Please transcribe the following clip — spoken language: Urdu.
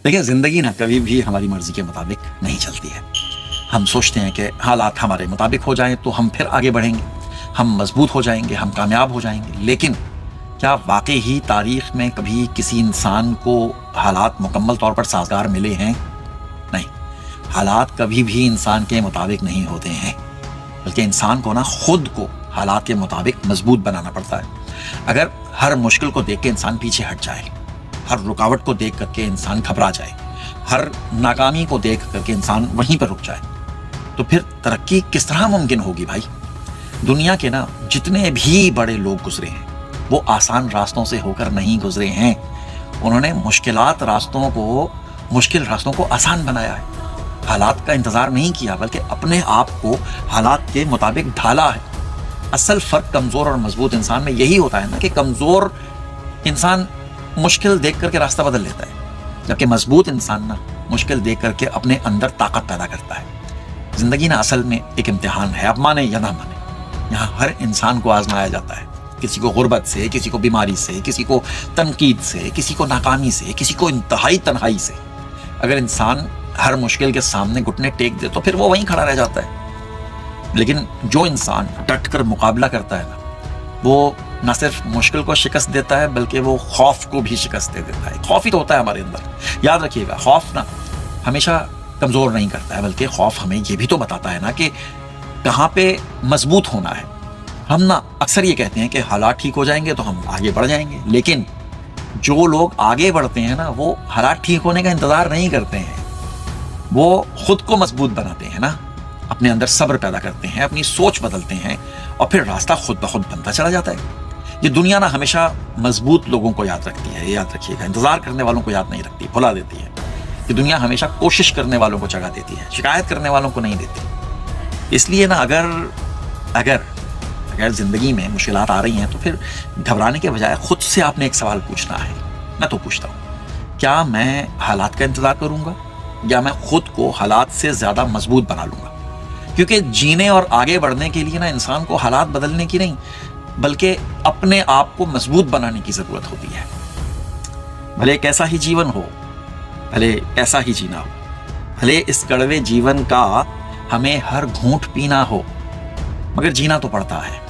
دیکھیں زندگی نا کبھی بھی ہماری مرضی کے مطابق نہیں چلتی ہے. ہم سوچتے ہیں کہ حالات ہمارے مطابق ہو جائیں تو ہم پھر آگے بڑھیں گے، ہم مضبوط ہو جائیں گے، ہم کامیاب ہو جائیں گے. لیکن کیا واقعی ہی تاریخ میں کبھی کسی انسان کو حالات مکمل طور پر سازگار ملے ہیں؟ نہیں، حالات کبھی بھی انسان کے مطابق نہیں ہوتے ہیں، بلکہ انسان کو نا خود کو حالات کے مطابق مضبوط بنانا پڑتا ہے. اگر ہر مشکل کو دیکھ کے انسان پیچھے ہٹ جائے، ہر رکاوٹ کو دیکھ کر کے انسان گھبرا جائے، ہر ناکامی کو دیکھ کر کے انسان وہیں پر رک جائے، تو پھر ترقی کس طرح ممکن ہوگی بھائی؟ دنیا کے نا جتنے بھی بڑے لوگ گزرے ہیں وہ آسان راستوں سے ہو کر نہیں گزرے ہیں. انہوں نے مشکل راستوں کو آسان بنایا ہے. حالات کا انتظار نہیں کیا بلکہ اپنے آپ کو حالات کے مطابق ڈھالا ہے. اصل فرق کمزور اور مضبوط انسان میں یہی ہوتا ہے نا کہ کمزور انسان مشکل دیکھ کر کے راستہ بدل لیتا ہے، جبکہ مضبوط انسان نا مشکل دیکھ کر کے اپنے اندر طاقت پیدا کرتا ہے. زندگی نا اصل میں ایک امتحان ہے، اب مانے یا نہ مانے. یہاں ہر انسان کو آزمایا جاتا ہے، کسی کو غربت سے، کسی کو بیماری سے، کسی کو تنقید سے، کسی کو ناکامی سے، کسی کو انتہائی تنہائی سے. اگر انسان ہر مشکل کے سامنے گھٹنے ٹیک دے تو پھر وہ وہیں کھڑا رہ جاتا ہے. لیکن جو انسان ڈٹ کر مقابلہ کرتا ہے نا، وہ نہ صرف مشکل کو شکست دیتا ہے بلکہ وہ خوف کو بھی شکست دے دیتا ہے. خوف ہی تو ہوتا ہے ہمارے اندر. یاد رکھیے گا، خوف نا ہمیشہ کمزور نہیں کرتا ہے، بلکہ خوف ہمیں یہ بھی تو بتاتا ہے نا کہ کہاں پہ مضبوط ہونا ہے. ہم نا اکثر یہ کہتے ہیں کہ حالات ٹھیک ہو جائیں گے تو ہم آگے بڑھ جائیں گے، لیکن جو لوگ آگے بڑھتے ہیں نا وہ حالات ٹھیک ہونے کا انتظار نہیں کرتے ہیں، وہ خود کو مضبوط بناتے ہیں نا، اپنے اندر صبر پیدا کرتے ہیں، اپنی سوچ بدلتے ہیں، اور پھر راستہ خود بخود بنتا چلا جاتا ہے. یہ دنیا نا ہمیشہ مضبوط لوگوں کو یاد رکھتی ہے، یاد رکھیے گا. انتظار کرنے والوں کو یاد نہیں رکھتی، بھلا دیتی ہے. یہ دنیا ہمیشہ کوشش کرنے والوں کو جگہ دیتی ہے، شکایت کرنے والوں کو نہیں دیتی. اس لیے نا اگر زندگی میں مشکلات آ رہی ہیں تو پھر گھبرانے کے بجائے خود سے آپ نے ایک سوال پوچھنا ہے. میں تو پوچھتا ہوں، کیا میں حالات کا انتظار کروں گا یا میں خود کو حالات سے زیادہ مضبوط بنا لوں گا؟ کیونکہ جینے اور آگے بڑھنے کے لیے نا انسان کو حالات بدلنے کی نہیں بلکہ اپنے آپ کو مضبوط بنانے کی ضرورت ہوتی ہے. بھلے کیسا ہی جیون ہو، بھلے کیسا ہی جینا ہو، بھلے اس کڑوے جیون کا ہمیں ہر گھونٹ پینا ہو، مگر جینا تو پڑتا ہے.